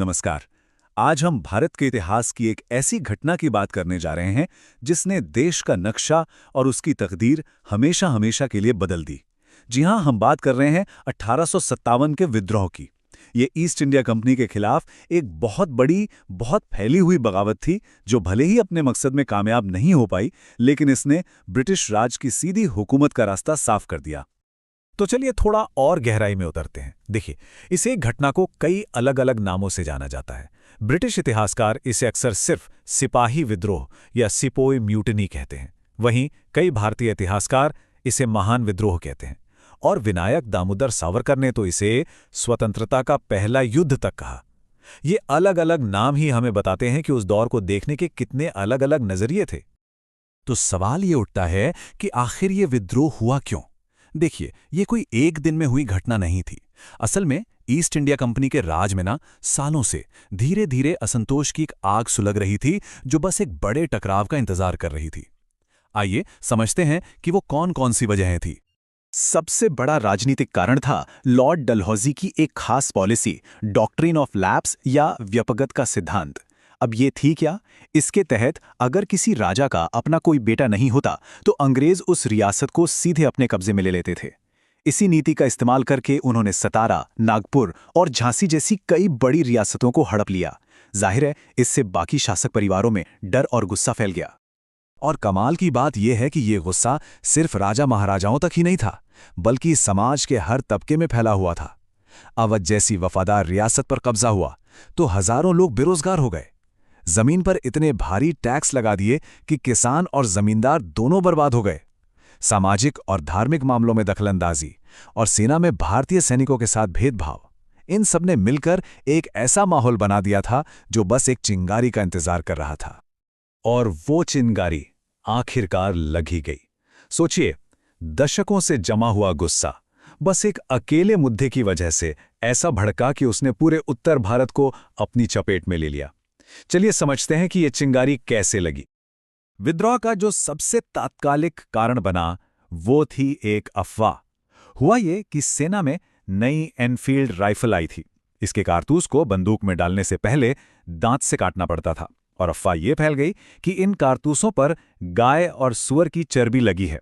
नमस्कार। आज हम भारत के इतिहास की एक ऐसी घटना की बात करने जा रहे हैं जिसने देश का नक्शा और उसकी तकदीर हमेशा हमेशा के लिए बदल दी। जी हां, हम बात कर रहे हैं 1857 के विद्रोह की। ये ईस्ट इंडिया कंपनी के खिलाफ एक बहुत बड़ी, बहुत फैली हुई बगावत थी जो भले ही अपने मकसद में कामयाब नहीं हो पाई, लेकिन इसने ब्रिटिश राज की सीधी हुकूमत का रास्ता साफ कर दिया। तो चलिए थोड़ा और गहराई में उतरते हैं। देखिए, इस एक घटना को कई अलग अलग नामों से जाना जाता है। ब्रिटिश इतिहासकार इसे अक्सर सिर्फ सिपाही विद्रोह या सिपोई म्यूटिनी कहते हैं। वहीं कई भारतीय इतिहासकार इसे महान विद्रोह कहते हैं। और विनायक दामोदर सावरकर ने तो इसे स्वतंत्रता का पहला युद्ध तक कहा। ये अलग अलग नाम ही हमें बताते हैं कि उस दौर को देखने के कितने अलग अलग नजरिए थे। तो सवाल ये उठता है कि आखिर ये विद्रोह हुआ क्यों? देखिए, ये कोई एक दिन में हुई घटना नहीं थी। असल में ईस्ट इंडिया कंपनी के राज में सालों से धीरे धीरे असंतोष की एक आग सुलग रही थी जो बस एक बड़े टकराव का इंतजार कर रही थी। आइए समझते हैं कि वो कौन कौन सी वजहें थी। सबसे बड़ा राजनीतिक कारण था लॉर्ड डलहौजी की एक खास पॉलिसी, डॉक्ट्रिन ऑफ लैप्स या व्यपगत का सिद्धांत। अब ये थी क्या? इसके तहत अगर किसी राजा का अपना कोई बेटा नहीं होता तो अंग्रेज उस रियासत को सीधे अपने कब्जे में ले लेते थे। इसी नीति का इस्तेमाल करके उन्होंने सतारा, नागपुर और झांसी जैसी कई बड़ी रियासतों को हड़प लिया। जाहिर है, इससे बाकी शासक परिवारों में डर और गुस्सा फैल गया। और कमाल की बात यह है कि ये गुस्सा सिर्फ राजा महाराजाओं तक ही नहीं था, बल्कि समाज के हर तबके में फैला हुआ था। अवध जैसी वफादार रियासत पर कब्जा हुआ तो हजारों लोग बेरोजगार हो गए। जमीन पर इतने भारी टैक्स लगा दिए कि किसान और जमींदार दोनों बर्बाद हो गए। सामाजिक और धार्मिक मामलों में दखलंदाजी और सेना में भारतीय सैनिकों के साथ भेदभाव, इन सब ने मिलकर एक ऐसा माहौल बना दिया था जो बस एक चिंगारी का इंतजार कर रहा था। और वो चिंगारी आखिरकार लग ही गई। सोचिए, दशकों से जमा हुआ गुस्सा बस एक अकेले मुद्दे की वजह से ऐसा भड़का कि उसने पूरे उत्तर भारत को अपनी चपेट में ले लिया। चलिए समझते हैं कि यह चिंगारी कैसे लगी। विद्रोह का जो सबसे तात्कालिक कारण बना वो थी एक अफवाह। हुआ ये कि सेना में नई एनफील्ड राइफल आई थी। इसके कारतूस को बंदूक में डालने से पहले दांत से काटना पड़ता था और अफवाह ये फैल गई कि इन कारतूसों पर गाय और सूअर की चर्बी लगी है।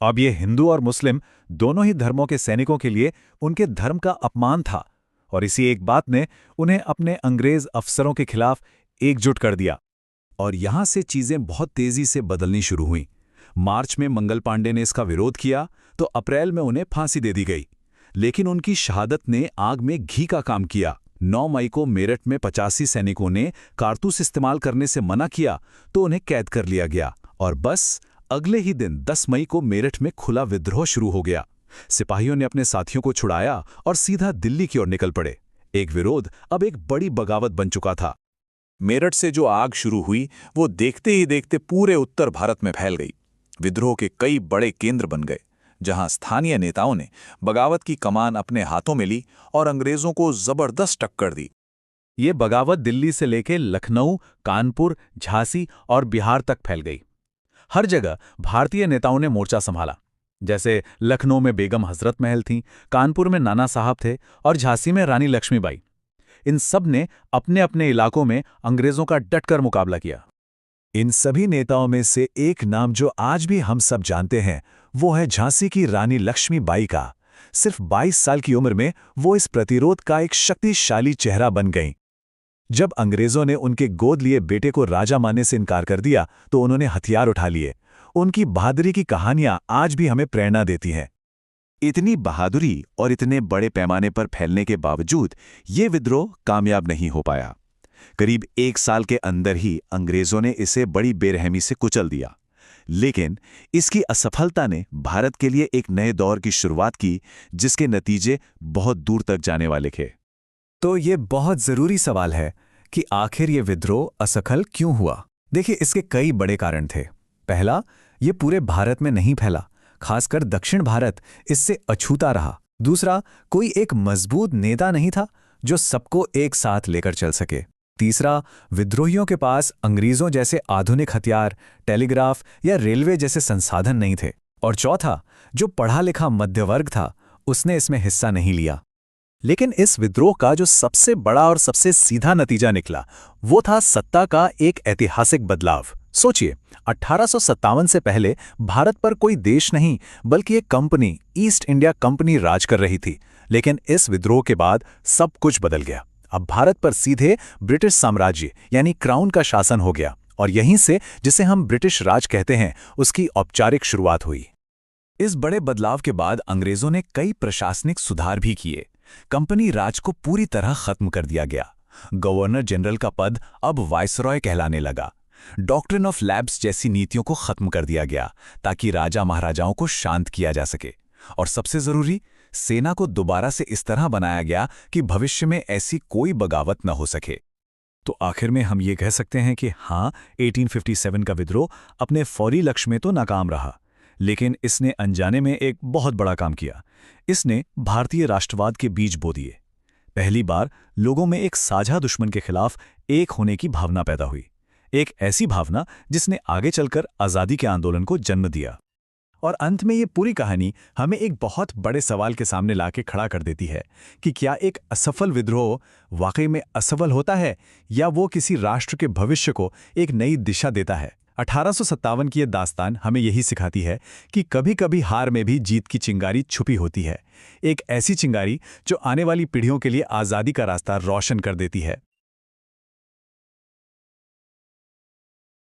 अब ये हिंदू और मुस्लिम दोनों ही धर्मों के सैनिकों के लिए उनके धर्म का अपमान था और इसी एक बात ने उन्हें अपने अंग्रेज अफसरों के खिलाफ एकजुट कर दिया। और यहां से चीजें बहुत तेजी से बदलनी शुरू हुईं। मार्च में मंगल पांडे ने इसका विरोध किया तो अप्रैल में उन्हें फांसी दे दी गई। लेकिन उनकी शहादत ने आग में घी का काम किया। 9 मई को मेरठ में 85 सैनिकों ने कारतूस इस्तेमाल करने से मना किया तो उन्हें कैद कर लिया गया और बस अगले ही दिन 10 मई को मेरठ में खुला विद्रोह शुरू हो गया। सिपाहियों ने अपने साथियों को छुड़ाया और सीधा दिल्ली की ओर निकल पड़े। एक विरोध अब एक बड़ी बगावत बन चुका था। मेरठ से जो आग शुरू हुई वो देखते ही देखते पूरे उत्तर भारत में फैल गई। विद्रोह के कई बड़े केंद्र बन गए जहां स्थानीय नेताओं ने बगावत की कमान अपने हाथों में ली और अंग्रेजों को जबरदस्त टक्कर दी। ये बगावत दिल्ली से लेकर लखनऊ, कानपुर, झांसी और बिहार तक फैल गई। हर जगह भारतीय नेताओं ने मोर्चा संभाला। जैसे लखनऊ में बेगम हजरत महल थीं, कानपुर में नाना साहब थे और झांसी में रानी लक्ष्मीबाई। इन सब ने अपने अपने इलाकों में अंग्रेजों का डटकर मुकाबला किया। इन सभी नेताओं में से एक नाम जो आज भी हम सब जानते हैं वो है झांसी की रानी लक्ष्मीबाई का। सिर्फ 22 साल की उम्र में वो इस प्रतिरोध का एक शक्तिशाली चेहरा बन गईं। जब अंग्रेजों ने उनके गोद लिए बेटे को राजा मानने से इनकार कर दिया तो उन्होंने हथियार उठा लिए। उनकी बहादुरी की कहानियां आज भी हमें प्रेरणा देती हैं। इतनी बहादुरी और इतने बड़े पैमाने पर फैलने के बावजूद ये विद्रोह कामयाब नहीं हो पाया। करीब 1 साल के अंदर ही अंग्रेजों ने इसे बड़ी बेरहमी से कुचल दिया। लेकिन इसकी असफलता ने भारत के लिए एक नए दौर की शुरुआत की जिसके नतीजे बहुत दूर तक जाने वाले थे। तो ये बहुत जरूरी सवाल है कि आखिर ये विद्रोह असफल क्यों हुआ। देखिए, इसके कई बड़े कारण थे। पहला, ये पूरे भारत में नहीं फैला, खासकर दक्षिण भारत इससे अछूता रहा। दूसरा, कोई एक मजबूत नेता नहीं था जो सबको एक साथ लेकर चल सके। तीसरा, विद्रोहियों के पास अंग्रेजों जैसे आधुनिक हथियार, टेलीग्राफ या रेलवे जैसे संसाधन नहीं थे। और चौथा, जो पढ़ा लिखा मध्यवर्ग था उसने इसमें हिस्सा नहीं लिया। लेकिन इस विद्रोह का जो सबसे बड़ा और सबसे सीधा नतीजा निकला, वो था सत्ता का एक ऐतिहासिक बदलाव। सोचिए, 1857 से पहले भारत पर कोई देश नहीं बल्कि एक कंपनी, ईस्ट इंडिया कंपनी राज कर रही थी। लेकिन इस विद्रोह के बाद सब कुछ बदल गया। अब भारत पर सीधे ब्रिटिश साम्राज्य यानी क्राउन का शासन हो गया, और यहीं से जिसे हम ब्रिटिश राज कहते हैं, उसकी औपचारिक शुरुआत हुई। इस बड़े बदलाव के बाद अंग्रेजों ने कई प्रशासनिक सुधार भी किए। कंपनी राज को पूरी तरह खत्म कर दिया गया। गवर्नर जनरल का पद अब वायसरॉय कहलाने लगा। डॉक्ट्रिन ऑफ लैब्स जैसी नीतियों को खत्म कर दिया गया ताकि राजा महाराजाओं को शांत किया जा सके। और सबसे जरूरी, सेना को दोबारा से इस तरह बनाया गया कि भविष्य में ऐसी कोई बगावत न हो सके। तो आखिर में हम ये कह सकते हैं कि हाँ, 1857 का विद्रोह अपने फौरी लक्ष्य में तो नाकाम रहा, लेकिन इसने अनजाने में एक बहुत बड़ा काम किया। इसने भारतीय राष्ट्रवाद के बीज बो दिए। पहली बार लोगों में एक साझा दुश्मन के खिलाफ एक होने की भावना पैदा हुई, एक ऐसी भावना जिसने आगे चलकर आज़ादी के आंदोलन को जन्म दिया। और अंत में ये पूरी कहानी हमें एक बहुत बड़े सवाल के सामने लाके खड़ा कर देती है कि क्या एक असफल विद्रोह वाकई में असफल होता है, या वो किसी राष्ट्र के भविष्य को एक नई दिशा देता है। 1857 की ये दास्तान हमें यही सिखाती है कि कभी-कभी हार में भी जीत की चिंगारी छुपी होती है, एक ऐसी चिंगारी जो आने वाली पीढ़ियों के लिए आज़ादी का रास्ता रोशन कर देती है।